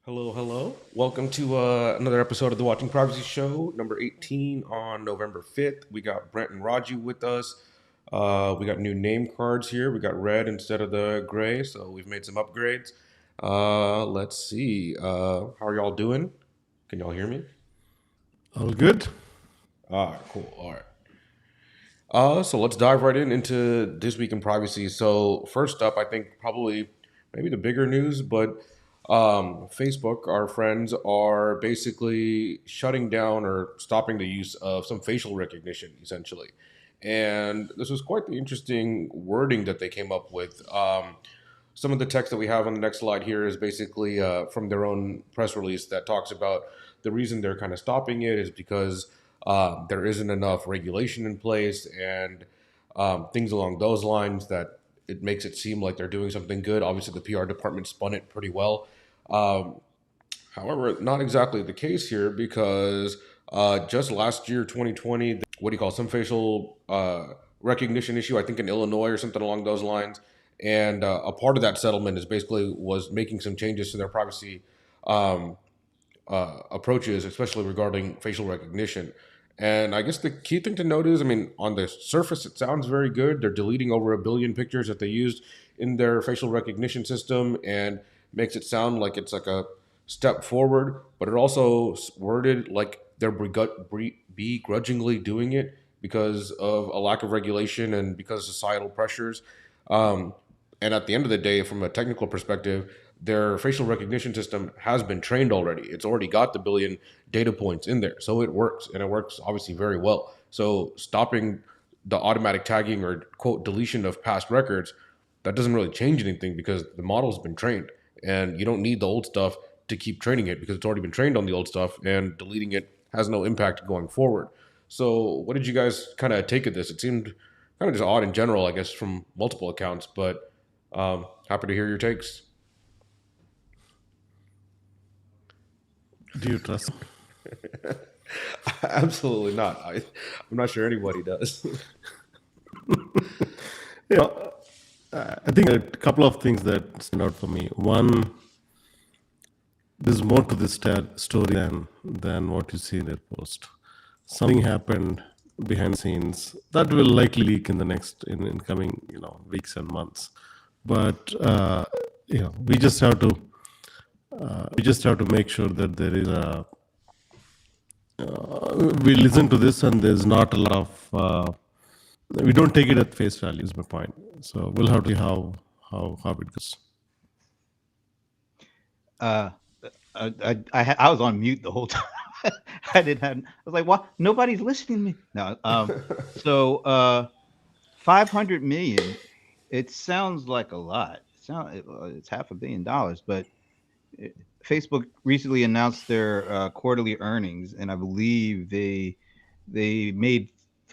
Hello, hello. Welcome to another episode of the Watching Privacy Show, number 18 on November 5th. We got Brent and Raji with us. We got new name cards here. We got red instead of the gray, so we've made some upgrades. Let's see. How are y'all doing? Can y'all hear me? All good? Cool. All right. So let's dive right into this week in privacy. So first up, I think probably maybe the bigger news, but Facebook, our friends, are basically shutting down or stopping the use of some facial recognition, essentially. And this was quite the interesting wording that they came up with. Some of the text that we have on the next slide here is basically from their own press release that talks about the reason they're kind of stopping it is because there isn't enough regulation in place and things along those lines that it makes it seem like they're doing something good. Obviously, the PR department spun it pretty well. Um, However, not exactly the case here because just last year, 2020, what do you call some facial recognition issue? I think in Illinois or something along those lines. And a part of that settlement is basically was making some changes to their privacy um, approaches, especially regarding facial recognition. And I guess the key thing to note is, I mean, on the surface, it sounds very good. They're deleting over a billion pictures that they used in their facial recognition system and makes it sound like it's like a step forward, but it also worded like they're begrudgingly doing it because of a lack of regulation and because of societal pressures. Um, and at the end of the day, from a technical perspective, their facial recognition system has been trained already. It's already got the billion data points in there. So it works, and it works obviously very well. So stopping the automatic tagging or quote deletion of past records, that doesn't really change anything because the model's been trained. And you don't need the old stuff to keep training it because it's already been trained on the old stuff, and deleting it has no impact going forward. So what did you guys kind of take of this? It seemed kind of just odd in general, I guess, from multiple accounts, but happy to hear your takes. Do you trust? Absolutely not. I'm not sure anybody does. Yeah, I think a couple of things that stand out for me. One, there's more to this story than what you see in their post. Something happened behind the scenes that will likely leak in the next in coming weeks and months. But we just have to make sure that there is a we listen to this and there's not a lot of we don't take it at face value is my point. So we'll have to see how it goes. Uh, I was on mute the whole time. I didn't have. I was like, "What? Nobody's listening to me." No. So 500 million. It sounds like a lot. It's $500 million, but Facebook recently announced their quarterly earnings, and I believe they made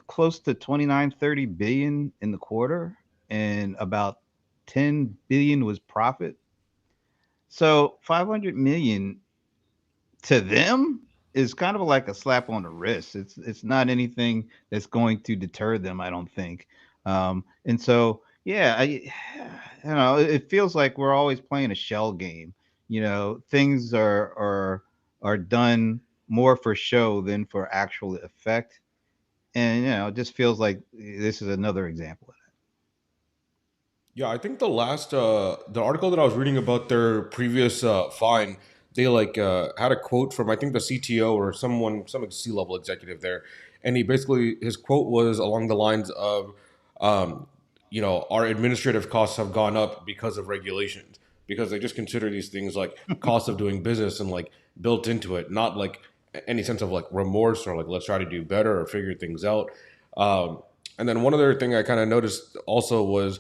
close to 29-30 billion in the quarter, and about 10 billion was profit. So 500 million to them is kind of like a slap on the wrist. It's not anything that's going to deter them, I don't think. And so yeah, it feels like we're always playing a shell game. Things are done more for show than for actual effect. And it just feels like this is another example of Yeah, I think the article that I was reading about their previous fine, they like had a quote from I think the CTO or some C level executive there, and he basically his quote was along the lines of, um, our administrative costs have gone up because of regulations because they just consider these things like cost of doing business and like built into it, not like any sense of like remorse or like let's try to do better or figure things out. Um, and then one other thing I kind of noticed also was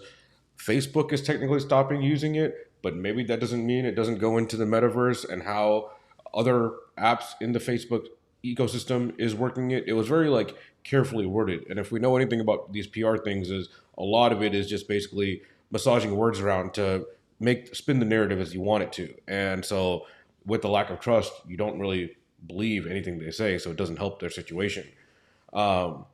Facebook is technically stopping using it, but maybe that doesn't mean it doesn't go into the metaverse and how other apps in the Facebook ecosystem is working it. It was very like carefully worded. And if we know anything about these PR things is a lot of it is just basically massaging words around to make spin the narrative as you want it to. And so with the lack of trust, you don't really believe anything they say, so it doesn't help their situation. Um,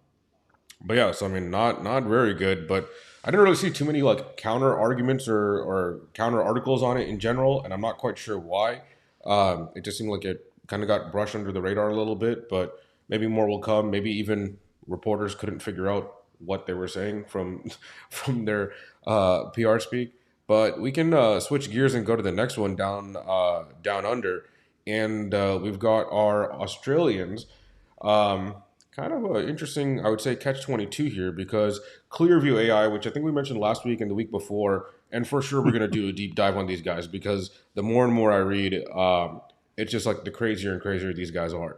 but yeah, so I mean, not very good. But I didn't really see too many like counter arguments or counter articles on it in general, and I'm not quite sure why. It just seemed like it kind of got brushed under the radar a little bit, but maybe more will come. Maybe even reporters couldn't figure out what they were saying from from their PR speak. But we can switch gears and go to the next one down under, and we've got our Australians. Um, Kind of an interesting, I would say, catch 22 here because Clearview AI, which I think we mentioned last week and the week before, and for sure we're going to do a deep dive on these guys because the more and more I read, it's just like the crazier and crazier these guys are.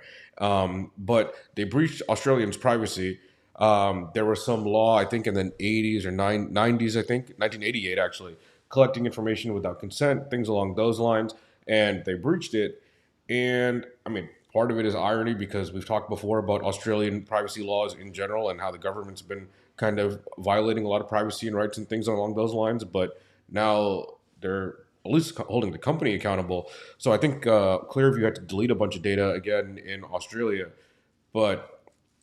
But they breached Australians' privacy. There was some law, I think, in the 80s or 90s, I think, 1988 actually, collecting information without consent, things along those lines, and they breached it. And I mean, part of it is irony because we've talked before about Australian privacy laws in general and how the government's been kind of violating a lot of privacy and rights and things along those lines. But now they're at least holding the company accountable. So I think Clearview had to delete a bunch of data again in Australia. But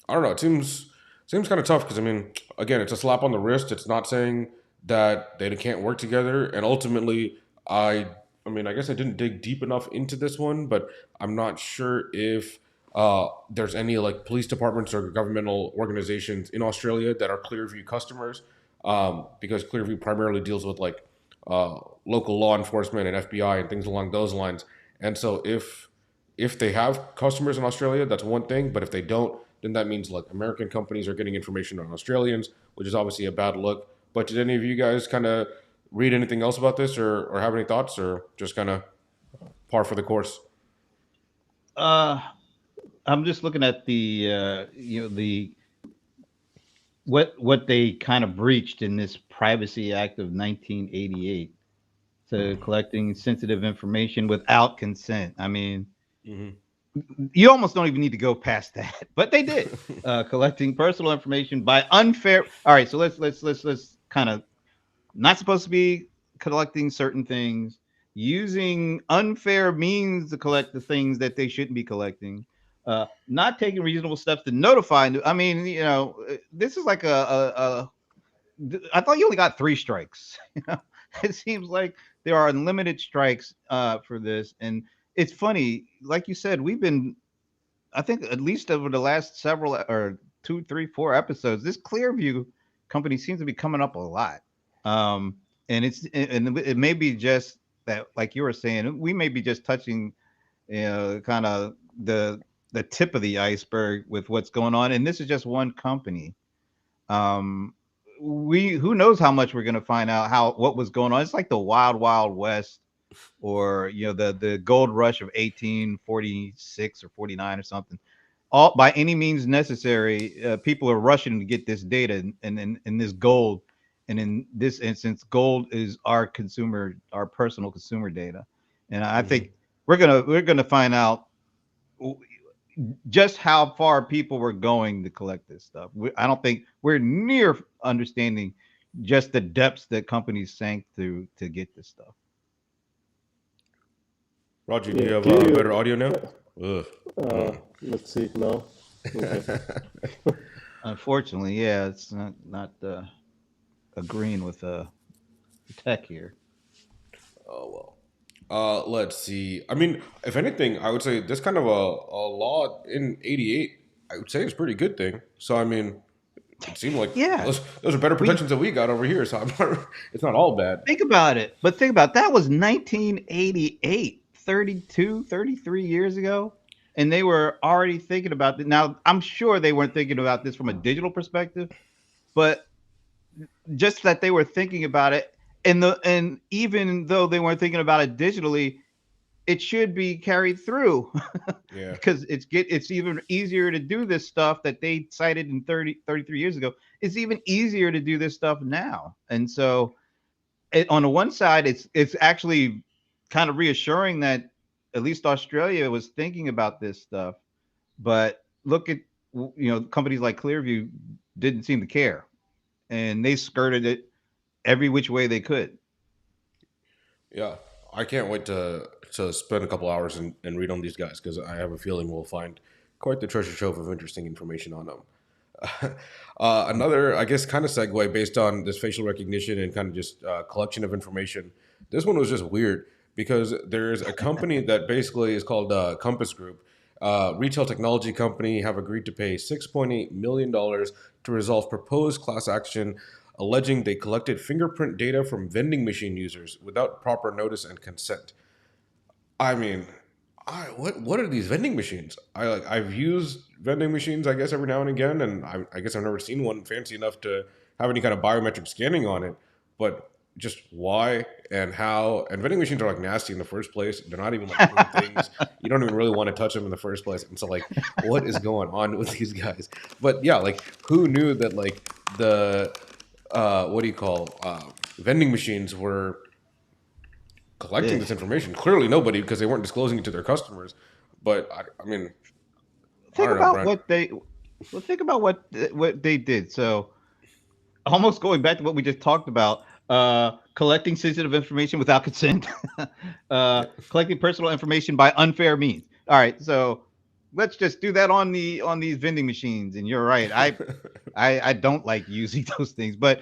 I don't know. It seems kind of tough because I mean, again, it's a slap on the wrist. It's not saying that they can't work together, and ultimately, I I mean, I guess I didn't dig deep enough into this one, but I'm not sure if there's any like police departments or governmental organizations in Australia that are Clearview customers, because Clearview primarily deals with like local law enforcement and FBI and things along those lines. And so if they have customers in Australia, that's one thing. But if they don't, then that means like American companies are getting information on Australians, which is obviously a bad look. But did any of you guys kind of read anything else about this, or have any thoughts, or just kind of par for the course? Uh, I'm just looking at the the what they kind of breached in this Privacy Act of 1988 to collecting sensitive information without consent. I mean, Hmm. you almost don't even need to go past that, but they did. Collecting personal information by unfair. All right, so let's kind of not supposed to be collecting certain things, using unfair means to collect the things that they shouldn't be collecting, not taking reasonable steps to notify. I mean, this is like I thought you only got three strikes. It seems like there are unlimited strikes for this, and it's funny, like you said, we've been, I think, at least over the last several or two, three, four episodes, this Clearview company seems to be coming up a lot. Um, and it may be just that, like you were saying, we may be just touching, kind of the tip of the iceberg with what's going on, and this is just one company. Um, we who knows how much we're going to find out how what was going on. It's like the wild, wild west, or the gold rush of 1846 or 49 or something. All by any means necessary, people are rushing to get this data and this gold, and in this instance gold is our personal consumer data. And I Hmm. think we're gonna find out just how far people were going to collect this stuff. I don't think we're near understanding just the depths that companies sank through to get this stuff. Roger, do Yeah, you have better clearly. audio now? Ugh. Mm. Let's see now. Okay. Unfortunately, yeah, it's not agreeing with tech here. Oh well. Let's see. I mean, if anything, I would say this kind of a law in '88. I would say it's a pretty good thing. So I mean, it seemed like Yeah, those are better we protections than we got over here. So I'm not, it's not all bad. think about it, but think about that was 1988, 32, 33 years ago, and they were already thinking about it. Now, I'm sure they weren't thinking about this from a digital perspective, but just that they were thinking about it, and even though they weren't thinking about it digitally, it should be carried through Yeah. because it's even easier to do this stuff that they cited in 33 years ago. It's even easier to do this stuff now. And so on the one side, it's actually kind of reassuring that at least Australia was thinking about this stuff. But look at, companies like Clearview didn't seem to care, and they skirted it every which way they could. Yeah, I can't wait to spend a couple hours and read on these guys because I have a feeling we'll find quite the treasure trove of interesting information on them. Another, I guess, kind of segue based on this facial recognition and kind of just collection of information. This one was just weird because there's a company that basically is called Compass Group, retail technology company, have agreed to pay $6.8 million to resolve proposed class action alleging they collected fingerprint data from vending machine users without proper notice and consent. I mean, what are these vending machines? I've used vending machines, I guess, every now and again, and I guess I've never seen one fancy enough to have any kind of biometric scanning on it. But just why and how? And vending machines are like nasty in the first place. They're not even like clean things. You don't even really want to touch them in the first place. And so, like, what is going on with these guys? But yeah, like, who knew that like the what do you call vending machines were collecting Yeah. this information? Clearly, nobody, because they weren't disclosing it to their customers. But I mean, I Think don't know, about Brent. what they think about what they did. So almost going back to what we just talked about, collecting sensitive information without consent, Yeah. collecting personal information by unfair means. All right, so let's just do that on these vending machines. And you're right, I don't like using those things, but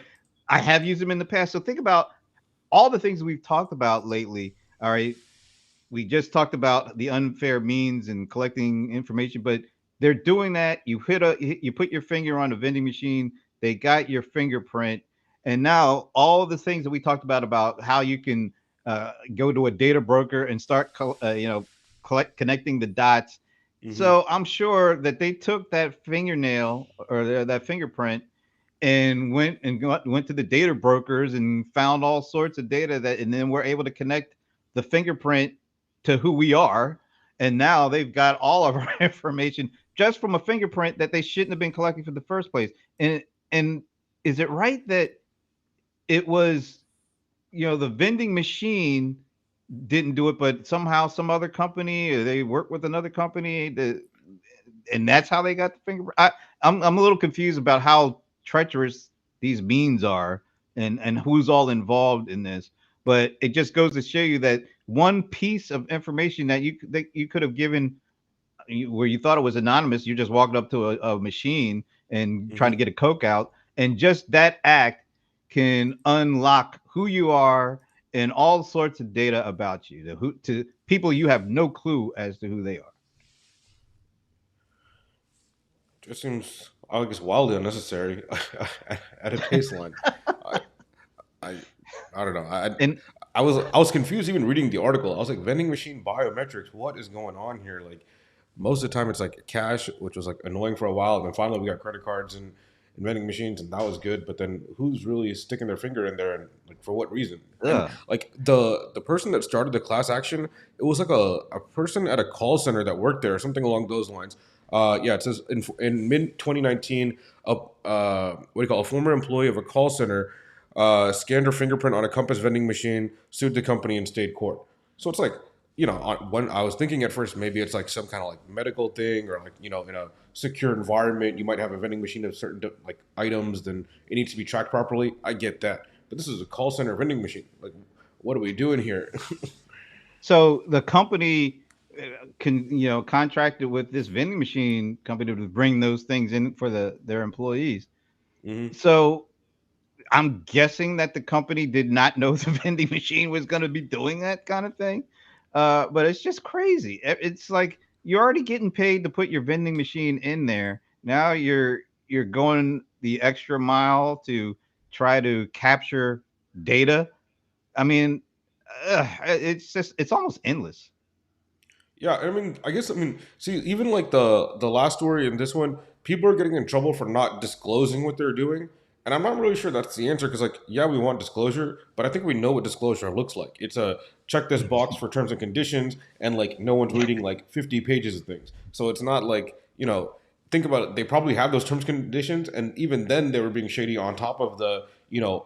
I have used them in the past. So think about all the things we've talked about lately. All right, we just talked about the unfair means and collecting information, but they're doing that. You put your finger on a vending machine, they got your fingerprint, and now all the things that we talked about how you can go to a data broker and start connecting the dots. Hmm. So I'm sure that they took that fingernail or that fingerprint and went to the data brokers and found all sorts of data that, and then we're able to connect the fingerprint to who we are. And now they've got all of our information just from a fingerprint that they shouldn't have been collecting for the first place. And is it right that it was, the vending machine didn't do it, but somehow some other company, or they work with another company and that's how they got the fingerprint. I'm a little confused about how treacherous these means are, and who's all involved in this. But it just goes to show you that one piece of information that you could have given, where you thought it was anonymous, you just walked up to a machine and trying to Hmm. get a Coke out, and just that act can unlock who you are and all sorts of data about you to people you have no clue as to who they are. Just seems, I guess, wildly unnecessary at a baseline. I, I, I don't know. And I was confused even reading the article. I was like, vending machine biometrics. What is going on here? Like, most of the time it's like cash, which was like annoying for a while. And then finally we got credit cards and vending machines, and that was good. But then who's really sticking their finger in there, and like for what reason? And ugh. like the person that started the class action, it was like a person at a call center that worked there, or something along those lines. Yeah, it says in mid 2019, what do you call, a former employee of a call center scanned her fingerprint on a Compass vending machine, sued the company, and stayed court. So it's like, when I was thinking at first, maybe it's like some kind of like medical thing, or like, in a secure environment, you might have a vending machine of certain like items, then it needs to be tracked properly. I get that, but this is a call center vending machine. Like, what are we doing here? So the company contracted with this vending machine company to bring those things in for their employees. Hmm. So I'm guessing that the company did not know the vending machine was going to be doing that kind of thing. But it's just crazy. It's like you're already getting paid to put your vending machine in there. Now you're going the extra mile to try to capture data. I mean, it's almost endless. Yeah, I mean, see, even like the last story and this one, people are getting in trouble for not disclosing what they're doing, and I'm not really sure that's the answer, because like, yeah, we want disclosure, but I think we know what disclosure looks like. It's a check this box for terms and conditions, and like no one's reading like 50 pages of things, so it's not like, think about it. They probably have those terms and conditions, and even then they were being shady on top of the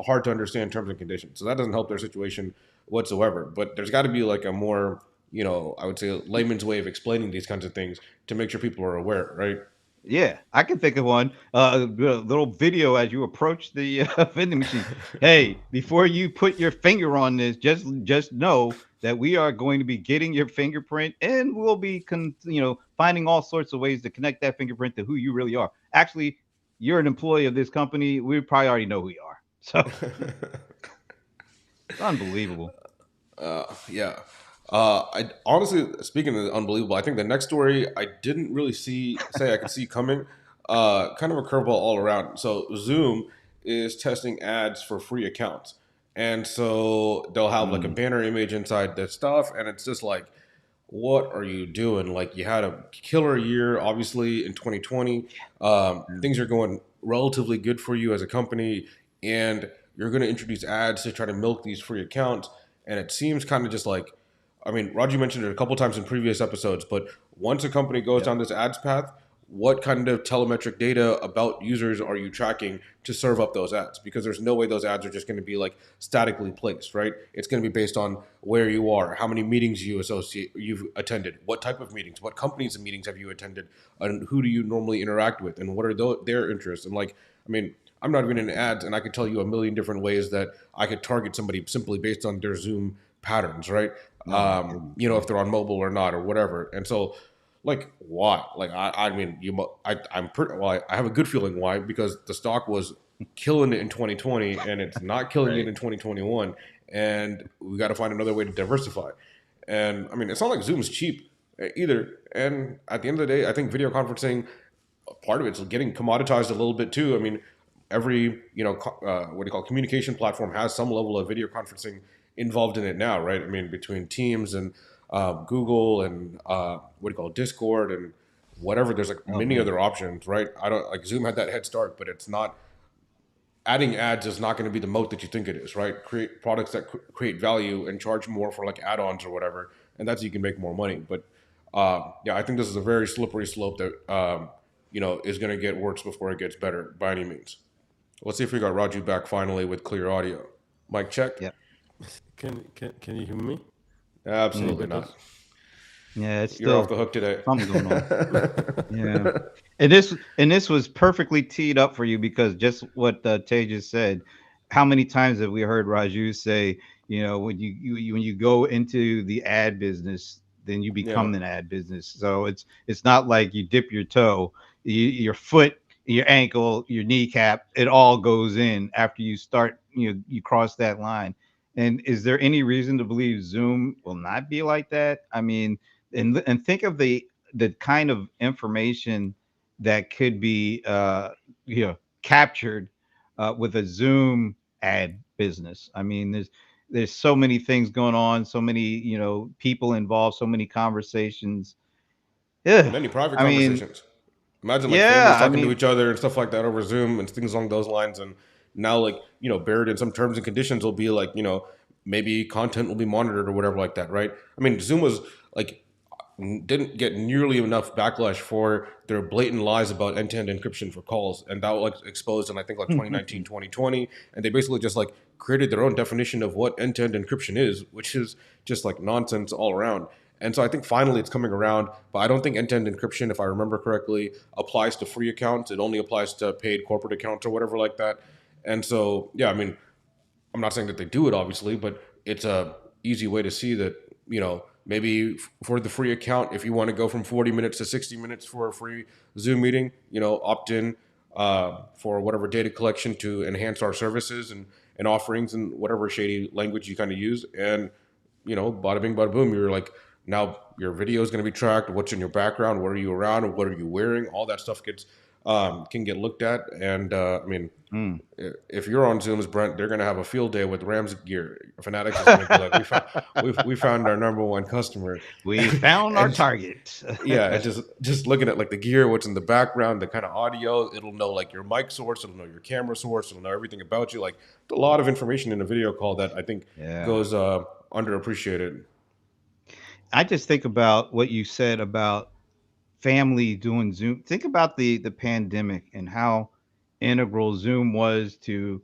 hard to understand terms and conditions. So that doesn't help their situation whatsoever. But there's got to be like a more, I would say, layman's way of explaining these kinds of things to make sure people are aware, right? Yeah, I can think of one. A little video as you approach the vending machine. Hey, before you put your finger on this, just know that we are going to be getting your fingerprint, and we'll be finding all sorts of ways to connect that fingerprint to who you really are. Actually, you're an employee of this company. We probably already know who you are. So it's unbelievable. Yeah. I honestly, speaking of unbelievable, I think the next story I didn't really say I could see coming. Kind of a curveball all around. So Zoom is testing ads for free accounts, and so they'll have like a Mm, banner image inside the stuff, and it's just like, what are you doing? Like you had a killer year, obviously in 2020. mm. Things are going relatively good for you as a company, and you're going to introduce ads to try to milk these free accounts. And it seems kind of just like, I mean, Roger mentioned it a couple times in previous episodes, but once a company goes Yep. down this ads path, what kind of telemetric data about users are you tracking to serve up those ads? Because there's no way those ads are just going to be like statically placed, right? It's going to be based on where you are, how many meetings you've attended, what type of meetings, what companies and meetings have you attended, and who do you normally interact with, and what are their interests. And like, I mean, I'm not even in ads, and I could tell you a million different ways that I could target somebody simply based on their Zoom patterns, right? Oh my goodness. You know, Yeah. if they're on mobile or not, or whatever. And so, like, why? Like, I mean, I'm pretty. Well, I have a good feeling why, because the stock was killing it in 2020, and it's not killing it Right. in 2021, and we got to find another way to diversify. And I mean, it's not like Zoom's cheap either. And at the end of the day, I think video conferencing, part of it's getting commoditized a little bit too. I mean, every what do you call communication platform has some level of video conferencing involved in it now, right? I mean, between Teams and Google and what do you call it, Discord and whatever. There's like Oh many man. other options, right? I don't like Zoom had that head start, but it's not adding ads is not going to be the moat that you think it is, right? Create products that create value and charge more for like add-ons or whatever, and that's how you can make more money. But yeah, I think this is a very slippery slope that is going to get worse before it gets better by any means. Let's see if we got Raju back finally with clear audio. Mic check. Yep. Can you hear me any Absolutely better? not. Yeah, it's You're off the still hook today. something going on. Yeah. And this was perfectly teed up for you because just what Tay just said. How many times have we heard Raju say, when when you go into the ad business, then you Yeah. become an ad business. So it's not like you dip your toe, your foot, your ankle, your kneecap, it all goes in after you start. You cross that line. And is there any reason to believe Zoom will not be like that? I mean, and think of the kind of information that could be captured with a Zoom ad business. I mean, there's so many things going on, so many people involved, so many conversations. Yeah, Many private I mean, conversations. Imagine like families yeah, I talking to mean, each other and stuff like that over Zoom and things along those lines. And now, like, buried in some terms and conditions will be like, maybe content will be monitored or whatever like that, right? I mean, Zoom was like didn't get nearly enough backlash for their blatant lies about end-to-end encryption for calls, and that was like exposed in I think like 2019, 2020, and they basically just like created their own definition of what end-to-end encryption is, which is just like nonsense all around. And so I think finally it's coming around, but I don't think end-to-end encryption, if I remember correctly, applies to free accounts. It only applies to paid corporate accounts or whatever like that. And so yeah, I mean, I'm not saying that they do it, obviously, but it's a easy way to see that maybe for the free account, if you want to go from 40 minutes to 60 minutes for a free Zoom meeting, opt in for whatever data collection to enhance our services and offerings and whatever shady language you kind of use, and bada bing, bada boom, you're like now your video is going to be tracked. What's in your background? What are you around? What are you wearing? All that stuff gets can get looked at, and I mean mm. if you're on Zooms, Brent, they're going to have a field day with Rams gear. Fanatics is going to be like, we found our number one customer, We found our and target. yeah, and just looking at like the gear, what's in the background, the kind of audio, it'll know like your mic source, it'll know your camera source, it'll know everything about you. Like a lot of information in a video call that I think Yeah. goes underappreciated. I just think about what you said about family doing Zoom. Think about the pandemic and how integral Zoom was to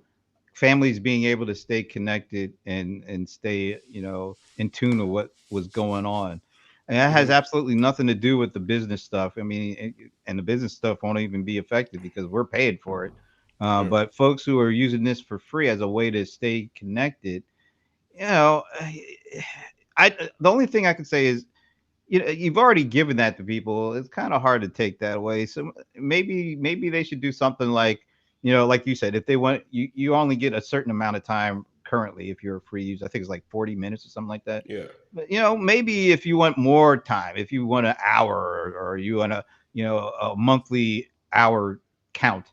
families being able to stay connected and stay in tune with what was going on. And that has Hmm. absolutely nothing to do with the business stuff. I mean, and the business stuff won't even be affected because we're paid for it. Yeah. But folks who are using this for free as a way to stay connected, you know, I the only thing I can say is you've already given that to people. It's kind of hard to take that away. So maybe they should do something like like you said, if they want you only get a certain amount of time currently if you're a free user. I think it's like 40 minutes or something like that. Yeah. But maybe if you want more time, if you want an hour, or you want a monthly hour count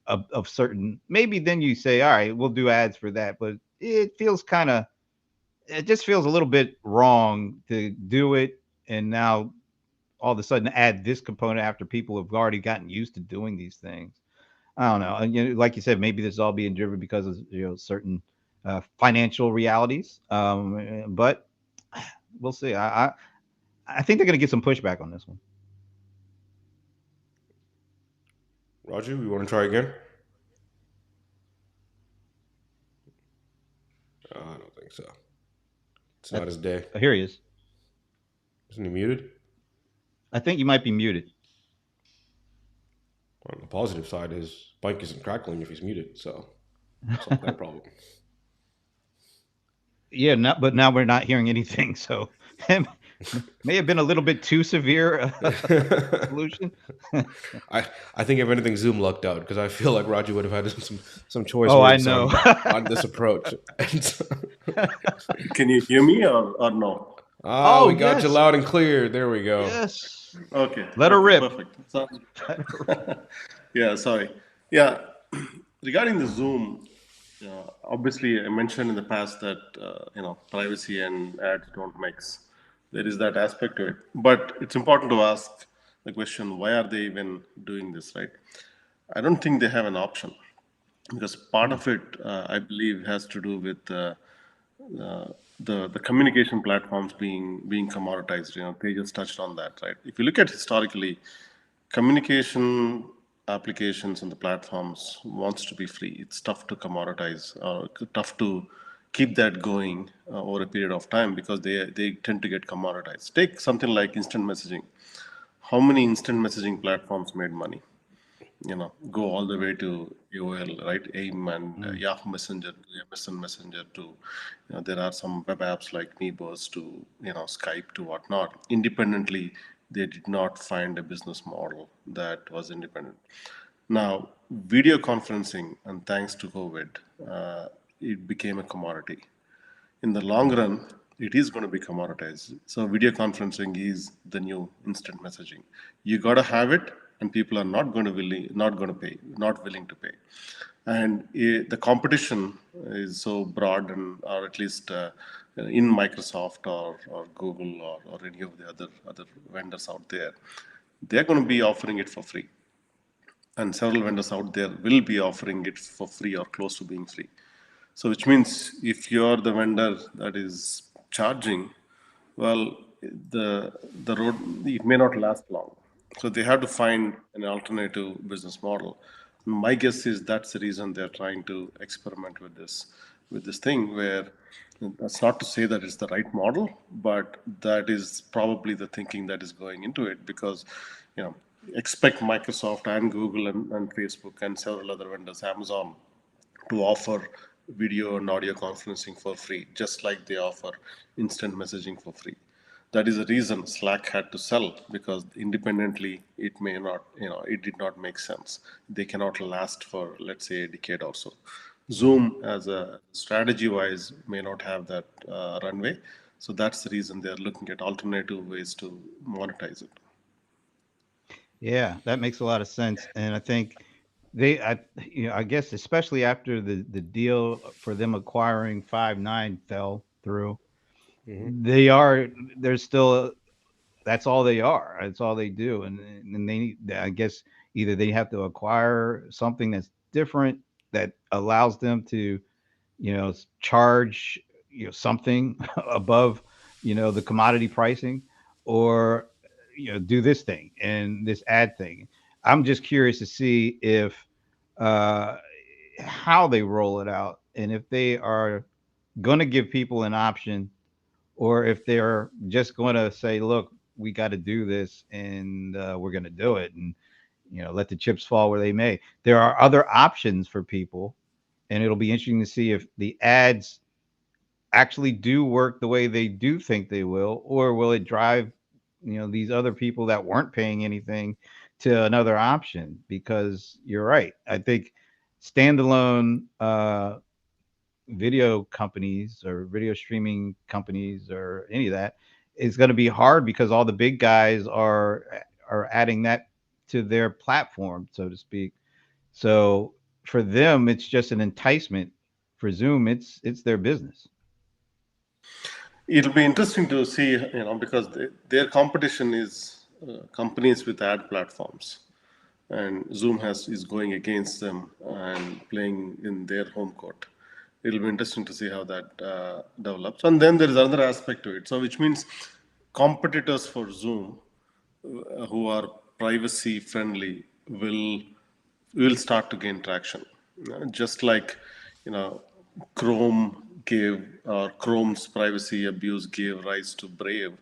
of certain, maybe then you say, all right, we'll do ads for that. But it just feels a little bit wrong to do it and now all of a sudden add this component after people have already gotten used to doing these things. I don't know. And like you said, maybe this is all being driven because of certain financial realities. But we'll see. I think they're going to get some pushback on this one. Roger, we want to try again? I don't think so. It's not his day. Here he is. Isn't he muted? I think you might be muted. On the positive side, his bike isn't crackling if he's muted, so solve that problem. Yeah, but now we're not hearing anything. So may have been a little bit too severe solution. I I think if anything, Zoom lucked out because I feel like Roger would have had some choice Oh, I words know. on this approach. Can you hear me or no? Ah, Oh, we got you yes. loud and clear. There we go. Yes. Okay. Let her Okay, rip. perfect. So, yeah, sorry. Yeah, regarding the Zoom, obviously I mentioned in the past that privacy and ads don't mix. There is that aspect to it, but it's important to ask the question: why are they even doing this? Right? I don't think they have an option because part of it, I believe, has to do with the communication platforms being commoditized. They just touched on that, right? If you look at historically, communication applications and the platforms wants to be free. It's tough to commoditize or tough to keep that going over a period of time because they tend to get commoditized. Take something like instant messaging. How many instant messaging platforms made money? Go all the way to AOL, right? AIM and Mm. Yahoo Messenger, MSN Messenger to, there are some web apps like Nebus to, Skype to whatnot. Independently, they did not find a business model that was independent. Now, video conferencing, and thanks to COVID, it became a commodity. In the long run, it is going to be commoditized. So video conferencing is the new instant messaging. You got to have it, and people are not going to pay, not willing to pay. And the competition is so broad, and or at least in Microsoft or Google or any of the other vendors out there, they're going to be offering it for free, and several vendors out there will be offering it for free or close to being free. So which means if you're the vendor that is charging, well, the road, it may not last long. So they have to find an alternative business model. My guess is that's the reason they're trying to experiment with this thing where that's not to say that it's the right model, but that is probably the thinking that is going into it because you know expect Microsoft and Google and Facebook and several other vendors, Amazon, to offer video and audio conferencing for free, just like they offer instant messaging for free. That is the reason Slack had to sell because independently it may not, it did not make sense. They cannot last for, let's say, a decade or so. Zoom, as a strategy wise, may not have that runway. So that's the reason they're looking at alternative ways to monetize it. Yeah, that makes a lot of sense. And I think I guess especially after the deal for them acquiring 5 9 fell through, Hmm. they are they're still that's all they are. That's all they do. And I guess either they have to acquire something that's different that allows them to charge something above the commodity pricing, or do this thing and this ad thing. I'm just curious to see if uh how they roll it out, and if they are going to give people an option, or if they're just going to say, look, we got to do this, and we're going to do it, and let the chips fall where they may. There are other options for people, and it'll be interesting to see if the ads actually do work the way they do think they will, or will it drive these other people that weren't paying anything to another option? Because you're right, I think standalone video companies or video streaming companies or any of that is going to be hard because all the big guys are adding that to their platform, so to speak. So for them, it's just an enticement. For Zoom, it's their business. It'll be interesting to see, because their competition is companies with ad platforms, and Zoom has is going against them and playing in their home court. It'll be interesting to see how that develops. And then there is another aspect to it. So, which means competitors for Zoom who are privacy friendly will start to gain traction. Just like, you know, Chrome's privacy abuse gave rise to Brave.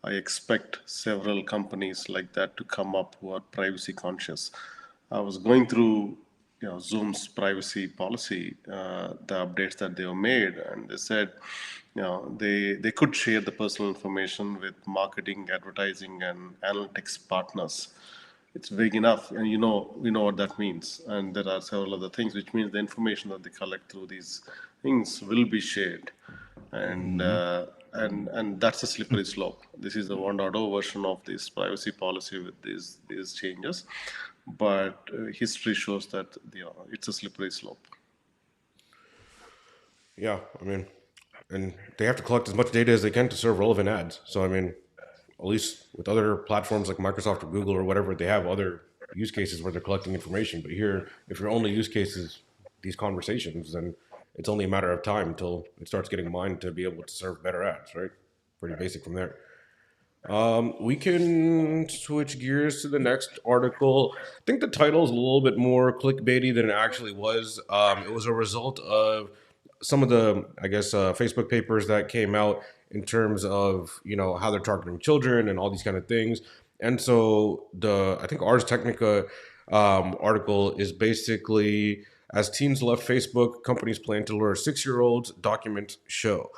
I expect several companies like that to come up who are privacy conscious. I was going through, Zoom's privacy policy, the updates that they have made, and they said, they could share the personal information with marketing, advertising, and analytics partners. It's vague enough, and we know what that means. And there are several other things, which means the information that they collect through these things will be shared, and Hmm. that's a slippery slope. This is the 1.0 version of this privacy policy with these changes, but history shows that it's a slippery slope. Yeah, I mean, and they have to collect as much data as they can to serve relevant ads. So I mean, at least with other platforms like Microsoft or Google or whatever, they have other use cases where they're collecting information. But here, if your only use case is these conversations, then it's only a matter of time until it starts getting mined to be able to serve better ads, right? Pretty basic from there. We can switch gears to the next article. I think the title is a little bit more clickbaity than it actually was. It was a result of some of the, I guess, Facebook papers that came out in terms of how they're targeting children and all these kind of things. And so I think Ars Technica article is basically as teens left Facebook, companies plan to lure 6-year-olds. Documents show.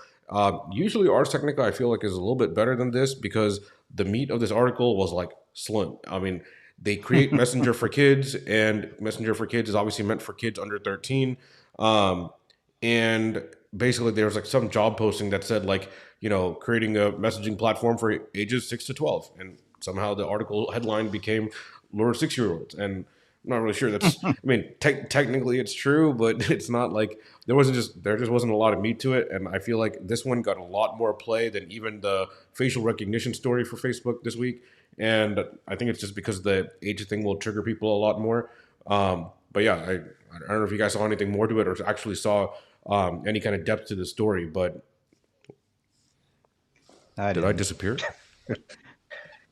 Usually, Ars Technica, I feel like, is a little bit better than this because the meat of this article was like slim. I mean, they create Messenger for Kids, and Messenger for Kids is obviously meant for kids under 13. Um, and basically, there was like some job posting that said, like, creating a messaging platform for ages 6 to 12. And somehow the article headline became Lure 6-year-olds. And I'm not really sure that's, I mean, technically it's true, but it's not like there just wasn't a lot of meat to it. And I feel like this one got a lot more play than even the facial recognition story for Facebook this week. And I think it's just because the age thing will trigger people a lot more. But yeah, I don't know if you guys saw anything more to it or actually saw any kind of depth to the story. But I did I didn't. disappear?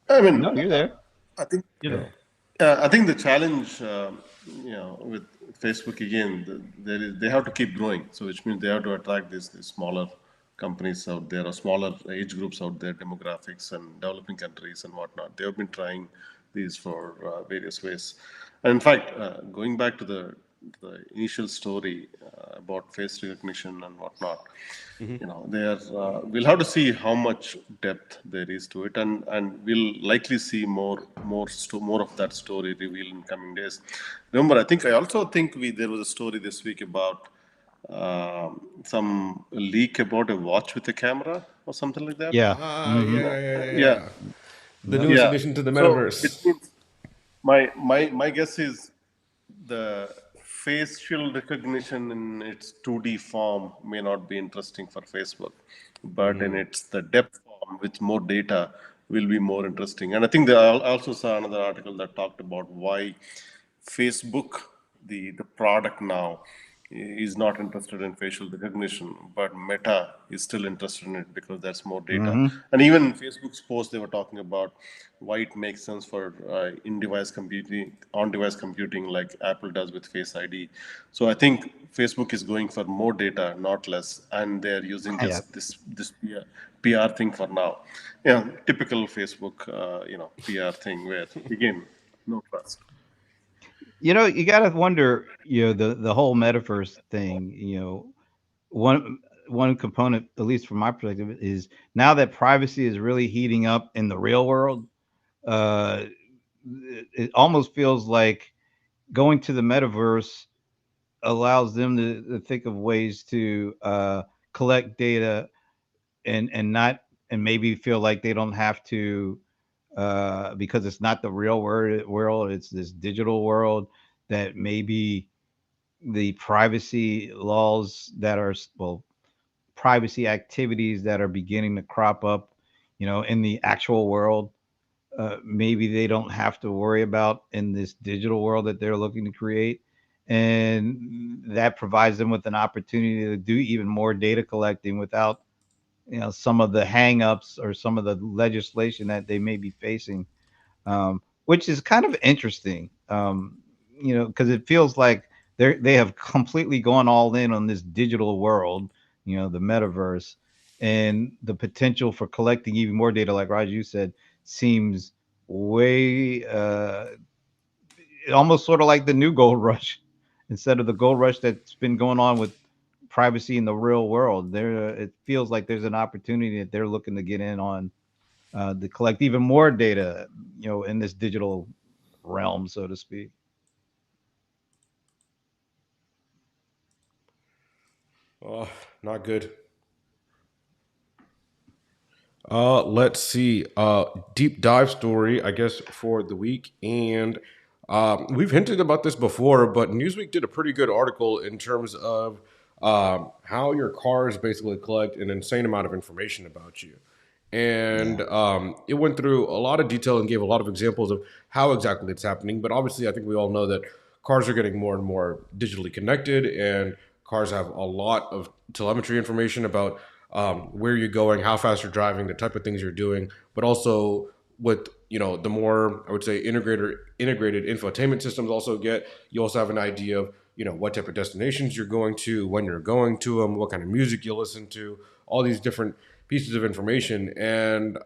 I No, mean, you're there. I think You're Oh, there. I think the challenge, with Facebook again, they have to keep growing. So which means they have to attract these smaller companies out there or smaller age groups out there, demographics and developing countries and whatnot. They have been trying these for various ways. And in fact, going back to the initial story about face recognition and whatnot, we'll have to see how much depth there is to it, and we'll likely see more of that story revealed in coming days. Remember, I also think there was a story this week about some leak about a watch with a camera or something like that. Yeah. Hmm. Yeah, The Yep. newest yeah. addition to the So which metaverse. means my guess is the facial recognition in its 2D form may not be interesting for Facebook, but in its the depth form with more data will be more interesting. And I think I also saw another article that talked about why Facebook, the product now, is not interested in facial recognition, but Meta is still interested in it because that's more data. Hmm. And even in Facebook's post, they were talking about why it makes sense for in-device computing, on-device computing, like Apple does with Face ID. So I think Facebook is going for more data, not less, and they're using Yeah. this PR thing for now. Yeah, typical Facebook, PR thing where again, no trust. You got to wonder, the whole metaverse thing, one one component, at least from my perspective, is now that privacy is really heating up in the real world. It almost feels like going to the metaverse allows them to think of ways to collect data and not and maybe feel like they don't have to because it's not the real world, it's this digital world, that maybe the privacy laws that are, well, privacy activities that are beginning to crop up, in the actual world, maybe they don't have to worry about in this digital world that they're looking to create. And that provides them with an opportunity to do even more data collecting without, some of the hangups or some of the legislation that they may be facing, which is kind of interesting. Because it feels like they have completely gone all in on this digital world, the metaverse, and the potential for collecting even more data, like Raju said, seems way almost sort of like the new gold rush, instead of the gold rush that's been going on with privacy in the real world. There, it feels like there's an opportunity that they're looking to get in on, to collect even more data, in this digital realm, so to speak. Not good. Let's see. Deep dive story, I guess, for the week. And we've hinted about this before, but Newsweek did a pretty good article in terms of how your cars basically collect an insane amount of information about you. And Yeah. it went through a lot of detail and gave a lot of examples of how exactly it's happening. But obviously, I think we all know that cars are getting more and more digitally connected, and cars have a lot of telemetry information about where you're going, how fast you're driving, the type of things you're doing, but also with the more, I would say, integrated infotainment systems also get, you also have an idea of what type of destinations you're going to, when you're going to them, what kind of music you listen to, all these different pieces of information. And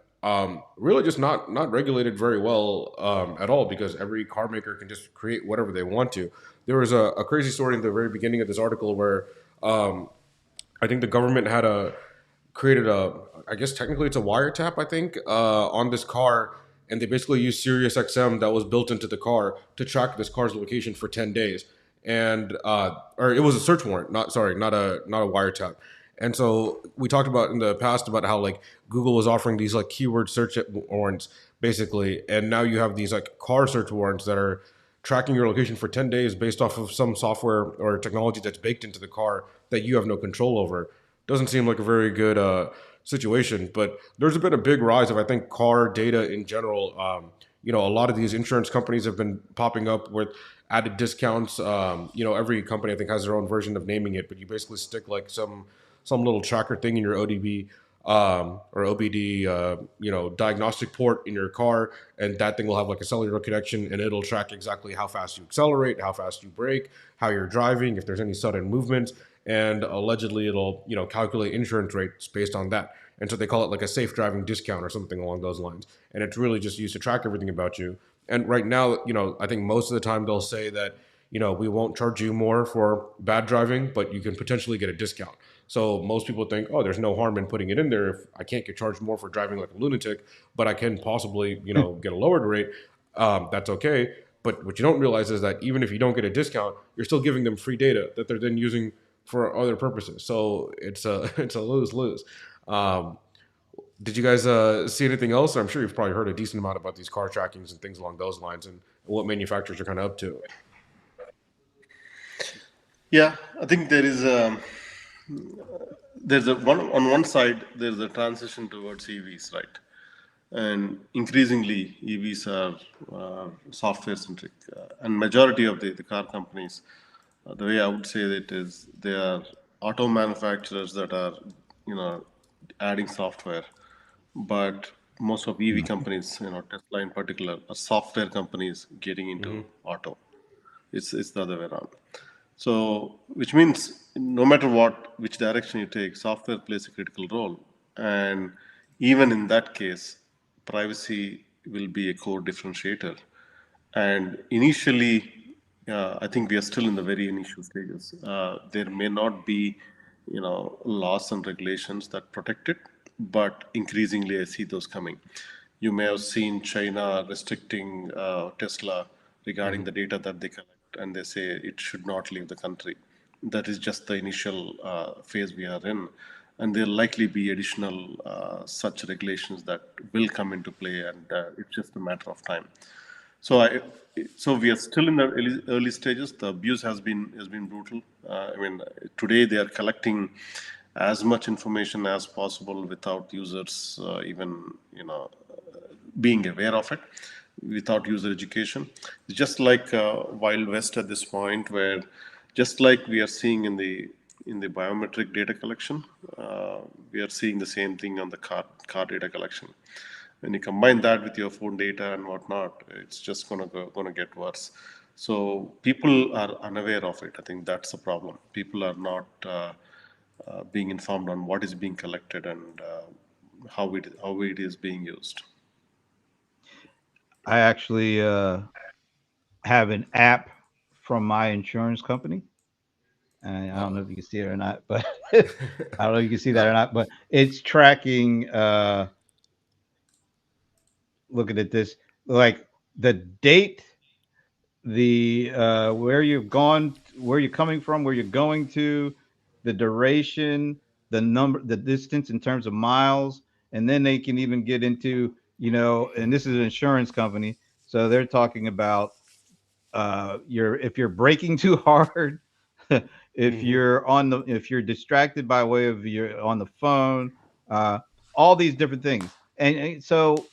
really just not regulated very well at all, because every car maker can just create whatever they want to. There was a crazy story in the very beginning of this article where I think the government had created a, I guess technically it's a wiretap, I think, on this car, and they basically used Sirius XM that was built into the car to track this car's location for 10 days, and or it was a search warrant, not a wiretap. And so we talked about in the past about how like Google was offering these like keyword search warrants basically, and now you have these like car search warrants that are tracking your location for 10 days based off of some software or technology that's baked into the car that you have no control over. Doesn't seem like a very good situation, but there's been a big rise of, I think, car data in general. A lot of these insurance companies have been popping up with added discounts. Every company I think has their own version of naming it, but you basically stick like some little tracker thing in your ODB or OBD, diagnostic port in your car, and that thing will have like a cellular connection, and it'll track exactly how fast you accelerate, how fast you brake, how you're driving, if there's any sudden movements, and allegedly it'll calculate insurance rates based on that. And so they call it like a safe driving discount or something along those lines. And it's really just used to track everything about you. And right now, I think most of the time they'll say that we won't charge you more for bad driving, but you can potentially get a discount. So most people think, oh, there's no harm in putting it in there if I can't get charged more for driving like a lunatic, but I can possibly, get a lowered rate. That's okay. But what you don't realize is that even if you don't get a discount, you're still giving them free data that they're then using for other purposes. So it's a it's a lose lose. Um, did you guys see anything else? I'm sure you've probably heard a decent amount about these car trackings and things along those lines, and what manufacturers are kind of up to. Yeah, I think there's a one on one side there's a transition towards EVs, right? And increasingly EVs are software centric, and majority of the car companies, the way I would say it is they are auto manufacturers that are you know adding software, but most of EV companies, Tesla in particular, are software companies getting into auto. It's the other way around. So, which means no matter which direction you take, software plays a critical role. And even in that case, privacy will be a core differentiator. And initially, I think we are still in the very initial stages. There may not be, laws and regulations that protect it, but increasingly I see those coming. You may have seen China restricting Tesla regarding the data that they collect. and they say it should not leave the country. That is just the initial phase we are in, and there'll likely be additional such regulations that will come into play, and it's just a matter of time. So so we are still in the early stages. The abuse has been brutal. I mean, today they are collecting as much information as possible without users even being aware of it, without user education. It's just like Wild West at this point, where just like we are seeing in the biometric data collection, we are seeing the same thing on the car data collection. When you combine that with your phone data and whatnot, it's just gonna get worse. So people are unaware of it. I think that's the problem. People are not being informed on what is being collected and how it is being used. I actually have an app from my insurance company. And I don't know if you can see it or not, but I don't know if you can see that or No. not, but it's tracking looking at this, like the date, the where you've gone, where you're coming from, where you're going to, the duration, the number, the distance in terms of miles, and then they can even get into, and this is an insurance company, so they're talking about you're if you're braking too hard, if you're distracted by way of you're on the phone, uh, all these different things, and so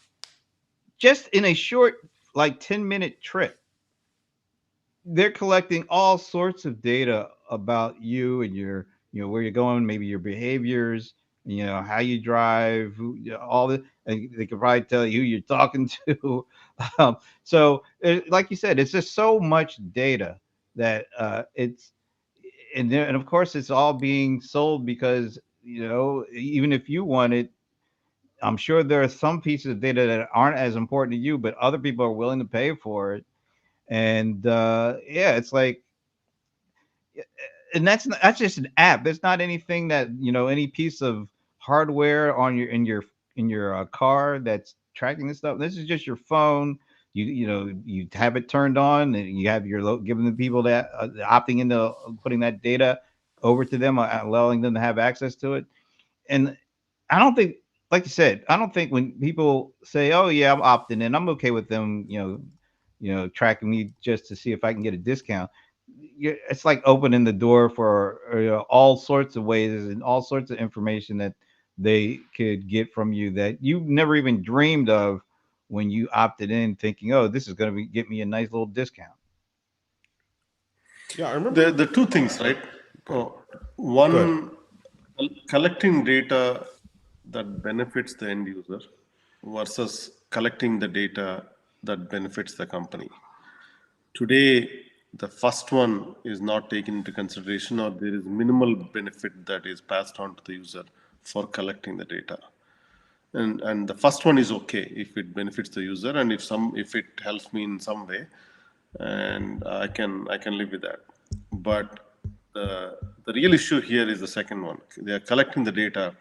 just in a short like 10-minute trip they're collecting all sorts of data about you and your, where you're going, maybe your behaviors, how you drive, all the, and they could probably tell you who you're talking to. So, like you said, it's just so much data that and of course, it's all being sold because even if you want it, I'm sure there are some pieces of data that aren't as important to you, but other people are willing to pay for it. And yeah, it's like, and that's just an app. There's not anything that, any piece of hardware on your in your car that's tracking this stuff. This is just your phone. You have it turned on, and you have your giving the people that opting into putting that data over to them, allowing them to have access to it. And I don't think, like you said, I don't think when people say, "Oh yeah, I'm opting in," I'm okay with them, tracking me just to see if I can get a discount. It's like opening the door for all sorts of ways and all sorts of information that they could get from you that you never even dreamed of when you opted in, thinking, "Oh, this is going to get me a nice little discount." Yeah, I The remember. two things, right? Good. Go ahead. One, collecting data that benefits the end user versus collecting the data that benefits the company. Today, the first one is not taken into consideration, or there is minimal benefit that is passed on to the user for collecting the data. And the first one is okay if it benefits the user, and if it helps me in some way, and I can live with that. But the real issue here is the second one. They are collecting the data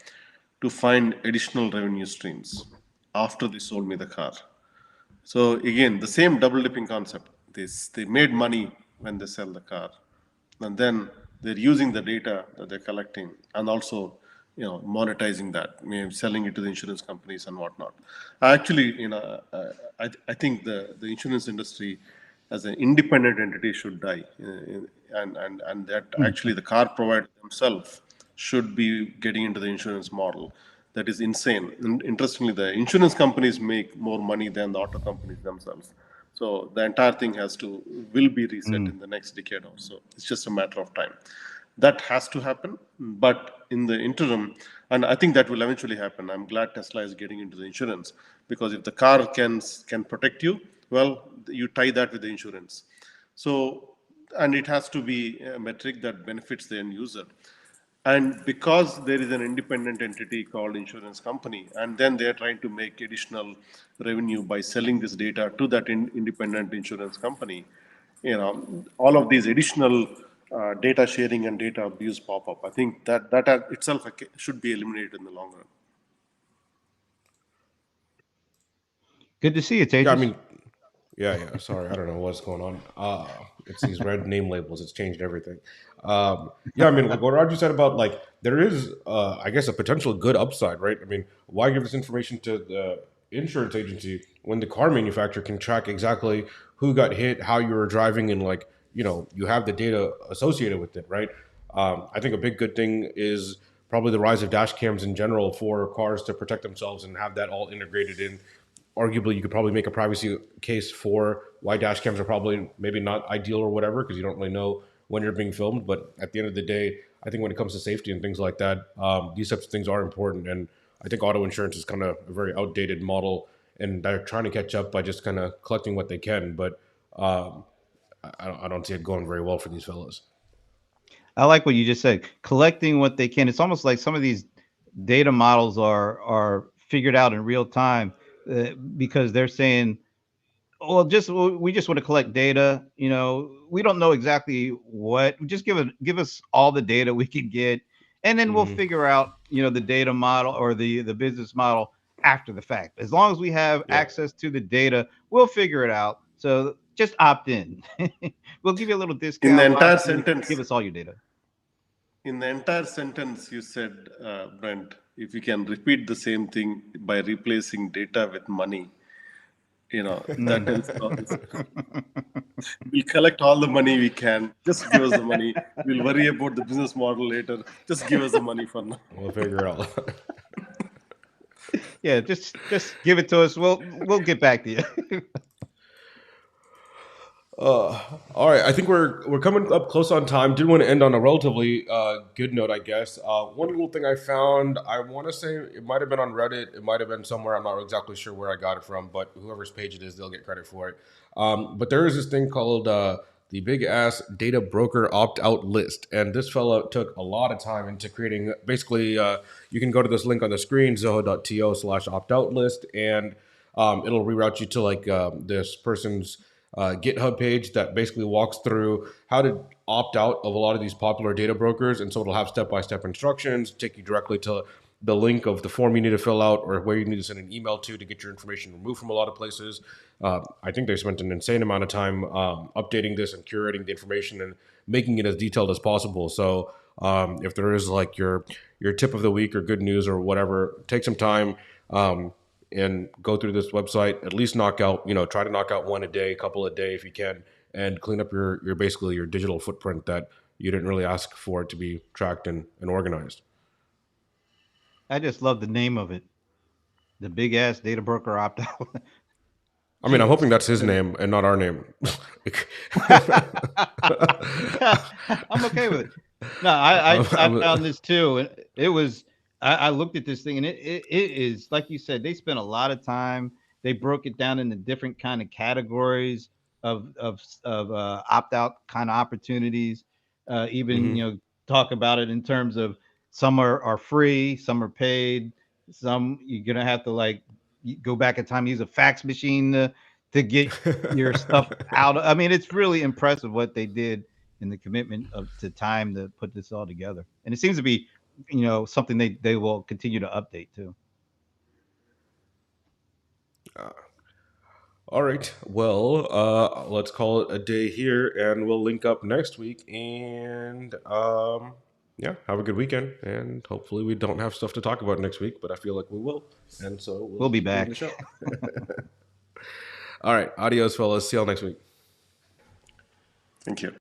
to find additional revenue streams after they sold me the car. So again, the same double dipping concept. They made money when they sell the car, and then they're using the data that they're collecting and also monetizing that, selling it to the insurance companies and whatnot. Actually, I think the insurance industry as an independent entity should die, and that Hmm. actually the car provider themselves should be getting into the insurance model. That is insane. And interestingly, the insurance companies make more money than the auto companies themselves. So the entire thing will be reset Mm. in the next decade or so. It's just a matter of time. That has to happen, but in the interim, and I think that will eventually happen. I'm glad Tesla is getting into the insurance, because if the car can protect you, well, you tie that with the insurance. So, and it has to be a metric that benefits the end user. And because there is an independent entity called insurance company, and then they are trying to make additional revenue by selling this data to that independent insurance company, all of these additional data sharing and data abuse pop up. I think that itself should be eliminated in the long run. Good to see you, Yeah, I Tejas. mean, Yeah, yeah. Sorry, I don't know what's going on. It's these red name labels. It's changed everything. Yeah, I mean, like what Roger said about like there is, I guess, a potential good upside, right? I mean, why give this information to the insurance agency when the car manufacturer can track exactly who got hit, how you were driving, and like you have the data associated with it, right? I think a big good thing is probably the rise of dash cams in general for cars to protect themselves and have that all integrated in. Arguably, you could probably make a privacy case for why dash cams are probably maybe not ideal or whatever, because you don't really know when you're being filmed. But at the end of the day, I think when it comes to safety and things like that, these types of things are important. And I think auto insurance is kind of a very outdated model, and they're trying to catch up by just kind of collecting what they can. But I don't see it going very well for these fellows. I like what you just said. Collecting what they can. It's almost like some of these data models are figured out in real time because they're saying, well, we just want to collect data. We don't know exactly what. Just give us all the data we can get, and then we'll Hmm. figure out the data model or the business model after the fact. As long as we have Yeah. access to the data, we'll figure it out. So just opt in. We'll give you a little In the discount. entire Opt in. Give sentence, us all your data. in the entire sentence, you said, Brent, if you can repeat the same thing by replacing data with money, that Mm. tells all this. We'll collect all the money we can. Just give us the money. We'll worry about the business model later. Just give us the money for now. We'll figure it out. Yeah, just give it to us. We'll get back to you. All right, I think we're coming up close on time. Did want to end on a relatively good note, I guess. One little thing I found, I want to say it might have been on Reddit, it might have been somewhere. I'm not exactly sure where I got it from, but whoever's page it is, they'll get credit for it. But there is this thing called the big ass data broker opt out list, and this fellow took a lot of time into creating. Basically, you can go to this link on the screen, zoho.to/opt out list, and it'll reroute you to like this person's GitHub page that basically walks through how to opt out of a lot of these popular data brokers. And so it'll have step by step instructions, take you directly to the link of the form you need to fill out or where you need to send an email to get your information removed from a lot of places. I think they spent an insane amount of time updating this and curating the information and making it as detailed as possible. So if there is like your tip of the week or good news or whatever, take some time. And go through this website, at least try to knock out one a day, a couple a day if you can, and clean up your basically your digital footprint that you didn't really ask for it to be tracked and organized. I just love the name of it. The big ass data broker opt out. I mean, I'm Gee, hoping that's his name and not our name. I'm okay with it. No, I I'm- found this too, and it was I looked at this thing, and it is like you said. They spent a lot of time. They broke it down into different kind of categories of opt out kind of opportunities. Even Mhm. talk about it in terms of some are free, some are paid, some you're gonna have to like go back in time, use a fax machine to get your stuff out. I mean, it's really impressive what they did and the commitment to time to put this all together. And it seems to be, something they will continue to update too. All right. Well, let's call it a day here, and we'll link up next week. And yeah, have a good weekend. And hopefully, we don't have stuff to talk about next week, but I feel like we will. And so we'll We'll be keep doing the back. show. All right. Adios, fellas. See y'all next week. Thank you.